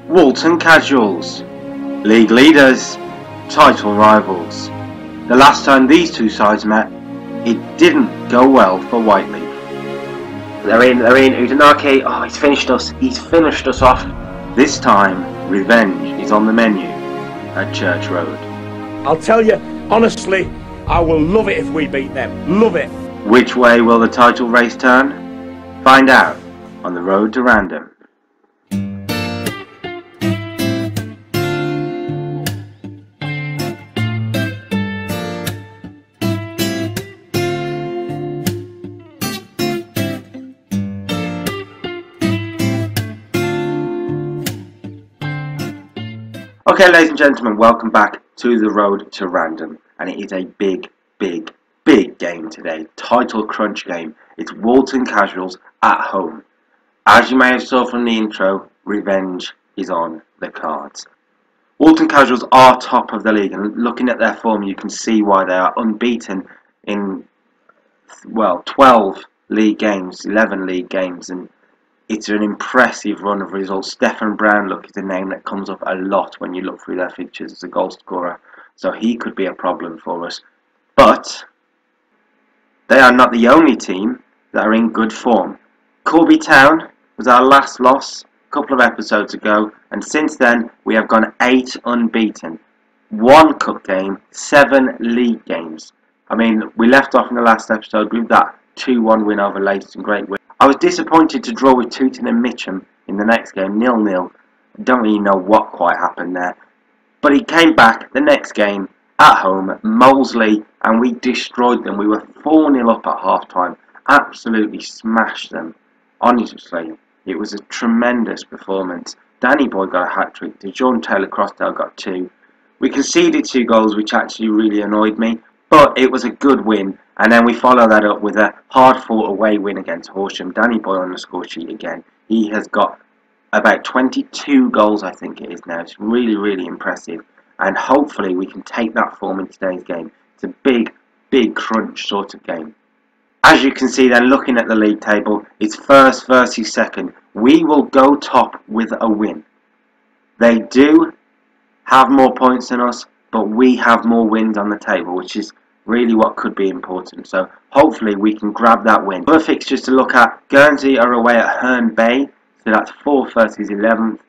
Walton Casuals, league leaders, title rivals. The last time these two sides met, it didn't go well for Whyteleafe. They're in, Udanaki. Oh, he's finished us off. This time, revenge is on the menu at Church Road. I'll tell you, honestly, I will love it if we beat them. Love it. Which way will the title race turn? Find out on the road to random. Okay, ladies and gentlemen, welcome back to the road to random, and it is a big game today. Title crunch game. It's Walton Casuals at home. As you may have saw from the intro, revenge is on the cards. Walton Casuals are top of the league, and looking at their form, you can see why they are unbeaten in 12 league games, 11 league games, and it's an impressive run of results. Stephen Brown, look, is a name that comes up a lot when you look through their fixtures as a goal scorer. So he could be a problem for us. But they are not the only team that are in good form. Corby Town was our last loss a couple of episodes ago. And since then, we have gone 8 unbeaten. 1 cup game, 7 league games. I mean, we left off in the last episode with that 2-1 win over Leighton. Great win. I was disappointed to draw with Tooting and Mitcham in the next game, 0-0. Don't really know what quite happened there. But he came back the next game at home at Molesley, and we destroyed them. We were 4-0 up at half-time. Absolutely smashed them. Honestly, it was a tremendous performance. Danny Boy got a hat-trick. DeJohn Taylor-Crossdale got 2. We conceded 2 goals, which actually really annoyed me. But it was a good win. And then we follow that up with a hard-fought away win against Horsham. Danny Boy on the score sheet again. He has got about 22 goals, I think it is now. It's really impressive. And hopefully we can take that form in today's game. It's a big crunch sort of game. As you can see then, looking at the league table, it's first versus second. We will go top with a win. They do have more points than us, but we have more wins on the table, which is really what could be important. So hopefully we can grab that win. Other fixtures to look at: Guernsey are away at Herne Bay, so that's 4th versus 11th.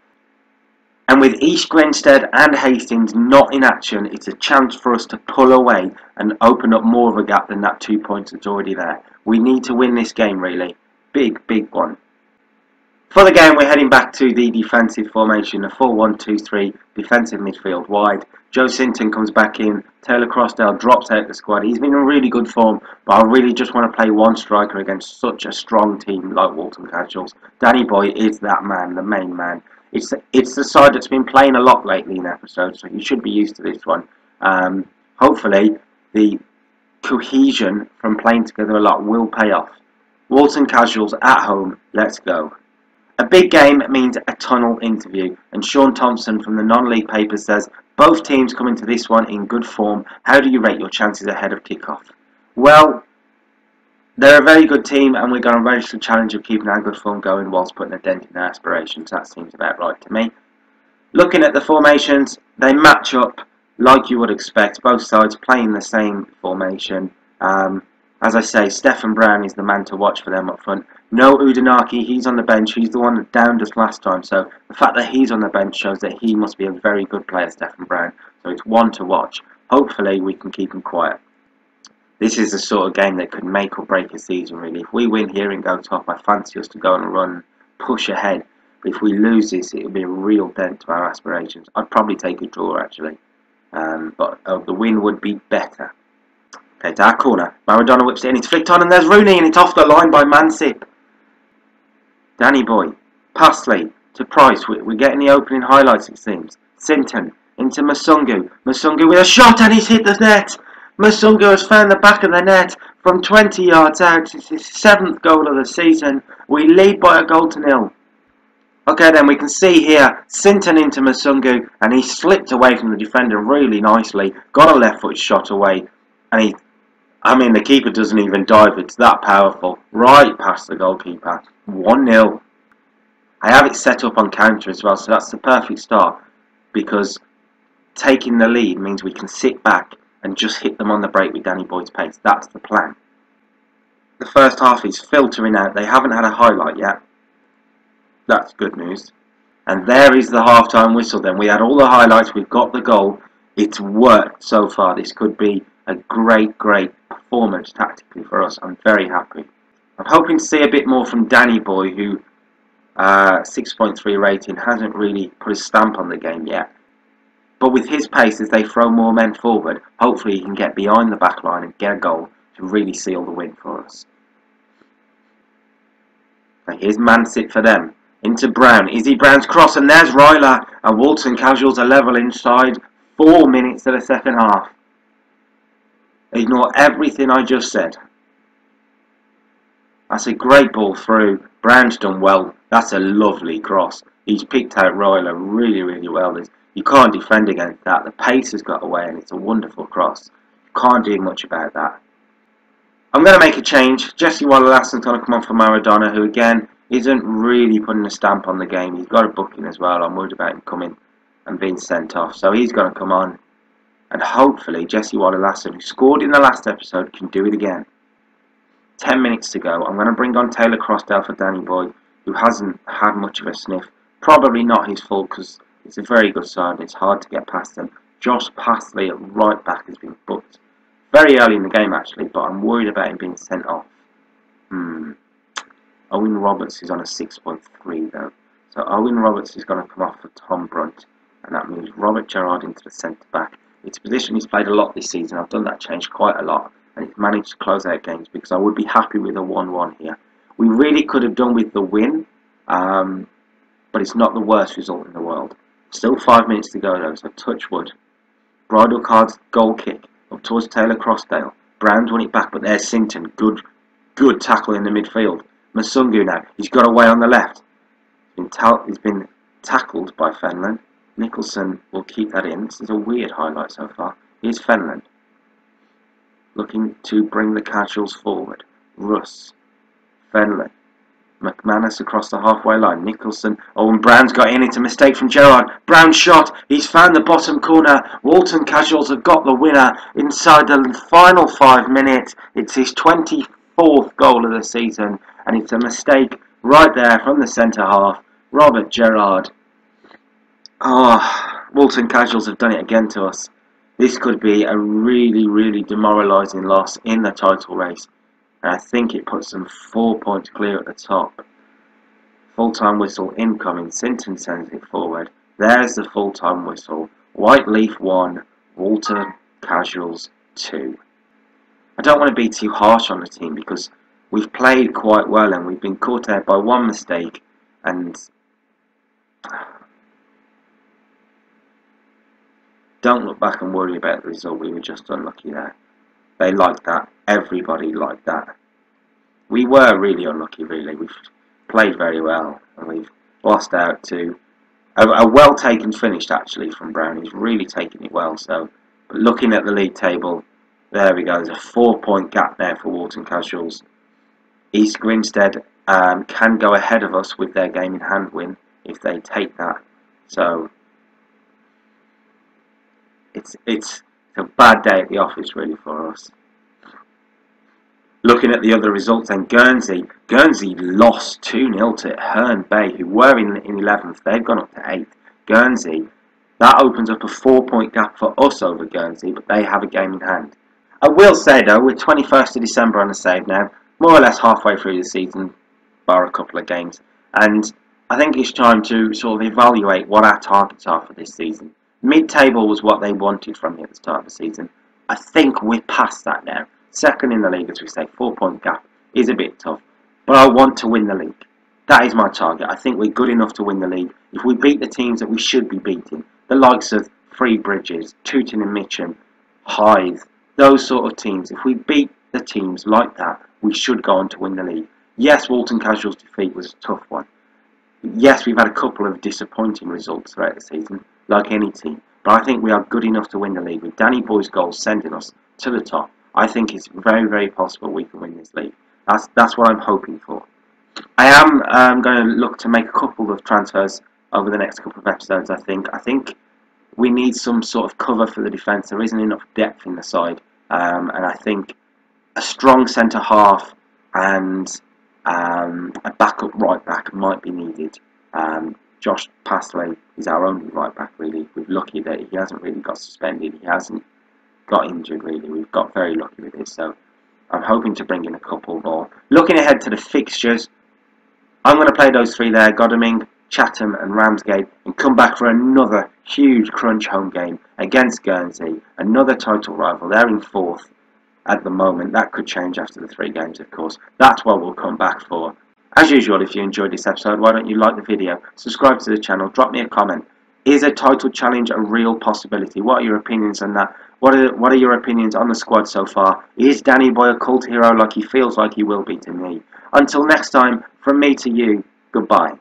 And with East Grinstead and Hastings not in action, it's a chance for us to pull away and open up more of a gap than that 2 points that's already there. We need to win this game, really. Big one. For the game, we're heading back to the defensive formation, a 4-1-2-3, defensive midfield wide. Joe Sinton comes back in, Taylor Crossdale drops out the squad. He's been in really good form, but I really just want to play one striker against such a strong team like Walton Casuals. Danny Boy is that man, the main man. It's the side that's been playing a lot lately in episodes, so you should be used to this one. Hopefully, the cohesion from playing together a lot will pay off. Walton Casuals at home, let's go. A big game means a tunnel interview, and Sean Thompson from the non-league papers says, both teams come into this one in good form. How do you rate your chances ahead of kickoff? Well, they're a very good team, and we're going to relish the challenge of keeping our good form going whilst putting a dent in our aspirations. That seems about right to me. Looking at the formations, they match up like you would expect. Both sides playing the same formation. As I say, Stephen Brown is the man to watch for them up front. No Udanaki, he's on the bench. He's the one that downed us last time. So the fact that he's on the bench shows that he must be a very good player, Stephen Brown. So it's one to watch. Hopefully we can keep him quiet. This is the sort of game that could make or break a season, really. If we win here and go top, I fancy us to go on a run, push ahead. But if we lose this, it will be a real dent to our aspirations. I'd probably take a draw, actually. But the win would be better. Okay, to our corner. Maradona whips it in. It's flicked on, and there's Rooney, and it's off the line by Mansip. Danny Boy. Passley to Price. We're getting the opening highlights, it seems. Sinton into Masungu. Masungu with a shot, and he's hit the net. Masungu has found the back of the net from 20 yards out. It's his 7th goal of the season. We lead by a goal to 0. Okay, then we can see here Sinton into Masungu, and he slipped away from the defender really nicely. Got a left foot shot away, and the keeper doesn't even dive. It's that powerful. Right past the goalkeeper. 1-0. I have it set up on counter as well, so that's the perfect start, because taking the lead means we can sit back and just hit them on the break with Danny Boyd's pace. That's the plan. The first half is filtering out. They haven't had a highlight yet. That's good news. And there is the half-time whistle then. We had all the highlights. We've got the goal. It's worked so far. This could be a great performance tactically for us. I'm very happy. I'm hoping to see a bit more from Danny Boy, who 6.3 rating, hasn't really put a stamp on the game yet. But with his pace, as they throw more men forward, hopefully he can get behind the back line and get a goal to really seal the win for us. So here's Mansit for them. Into Brown. Izzy Brown's cross, and there's Ryler. And Walton Casuals are level inside 4 minutes of the second half. Ignore everything I just said. That's a great ball through. Brown's done well. That's a lovely cross. He's picked out Ryler really well. You can't defend against that. The pace has got away, and it's a wonderful cross. You can't do much about that. I'm going to make a change. Jesse Whytelafe's going to come on for Maradona, who again isn't really putting a stamp on the game. He's got a booking as well. I'm worried about him coming and being sent off. So he's going to come on. And hopefully Jesse Whyteleafe, who scored in the last episode, can do it again. 10 minutes to go. I'm going to bring on Taylor Crossdale for Danny Boy, who hasn't had much of a sniff. Probably not his fault, because it's a very good side and it's hard to get past them. Josh Passley at right back has been booked very early in the game actually, but I'm worried about him being sent off. Owen Roberts is on a 6.3 though. So Owen Roberts is going to come off for Tom Brunt, and that means Robert Gerrard into the centre back. It's a position he's played a lot this season. I've done that change quite a lot, and he's managed to close out games, because I would be happy with a 1-1 here. We really could have done with the win, but it's not the worst result in the world. Still 5 minutes to go though, so touch wood. Bridal Card's goal kick up towards Taylor Crossdale. Brown's won it back, but there's Sinton. Good tackle in the midfield. Masungu now. He's got away on the left. He's been tackled by Fenland. Nicholson will keep that in. This is a weird highlight so far. Here's Fenland, looking to bring the Casuals forward. Russ. Fenland. McManus across the halfway line. Nicholson. Oh, and Brown's got in. It's a mistake from Gerrard. Brown shot. He's found the bottom corner. Walton Casuals have got the winner inside the final 5 minutes. It's his 24th goal of the season, and it's a mistake right there from the centre half. Robert Gerrard. Oh, Walton Casuals have done it again to us. This could be a really demoralising loss in the title race. And I think it puts them 4 points clear at the top. Full-time whistle incoming. Sinton sends it forward. There's the full-time whistle. Whyteleafe 1, Walton Casuals 2. I don't want to be too harsh on the team, because we've played quite well and we've been caught out by one mistake, and don't look back and worry about the result. We were just unlucky there. They like that. Everybody liked that. We were really unlucky, really. We've played very well, and we've lost out to a well-taken finish, actually, from Brown. He's really taken it well. So, but looking at the league table, there we go. There's a 4-point gap there for Walton Casuals. East Grinstead can go ahead of us with their game in hand win if they take that. So, it's a bad day at the office, really, for us. Looking at the other results then, Guernsey lost 2-0 to Herne Bay, who were in 11th. They've gone up to 8th. Guernsey, that opens up a 4-point gap for us over Guernsey, but they have a game in hand. I will say though, we're 21st of December on the save now, more or less halfway through the season, bar a couple of games, and I think it's time to sort of evaluate what our targets are for this season. Mid-table was what they wanted from me at the start of the season. I think we're past that now. Second in the league, as we say, 4-point gap is a bit tough, but I want to win the league. That is my target. I think we're good enough to win the league. If we beat the teams that we should be beating, the likes of Three Bridges, Tooting and Mitcham, Hythe, those sort of teams, if we beat the teams like that, we should go on to win the league. Yes, Walton Casuals' defeat was a tough one. Yes, we've had a couple of disappointing results throughout the season, like any team, but I think we are good enough to win the league. With Danny Boy's goals sending us to the top, I think it's very possible we can win this league. That's what I'm hoping for. I am going to look to make a couple of transfers over the next couple of episodes. I think we need some sort of cover for the defence. There isn't enough depth in the side, and I think a strong centre half and a backup right back might be needed. Josh Pastley is our only right back, really. We're lucky that he hasn't really got suspended. He hasn't got injured, really. We've got very lucky with this, so I'm hoping to bring in a couple more. Looking ahead to the fixtures, I'm going to play those three there, Godalming, Chatham and Ramsgate, and come back for another huge crunch home game against Guernsey, another title rival. They're in 4th at the moment. That could change after the 3 games, of course. That's what we'll come back for. As usual, if you enjoyed this episode, why don't you like the video, subscribe to the channel, drop me a comment. Is a title challenge a real possibility? What are your opinions on that? What are your opinions on the squad so far? Is Danny Boy a cult hero like he feels like he will be to me? Until next time, from me to you, goodbye.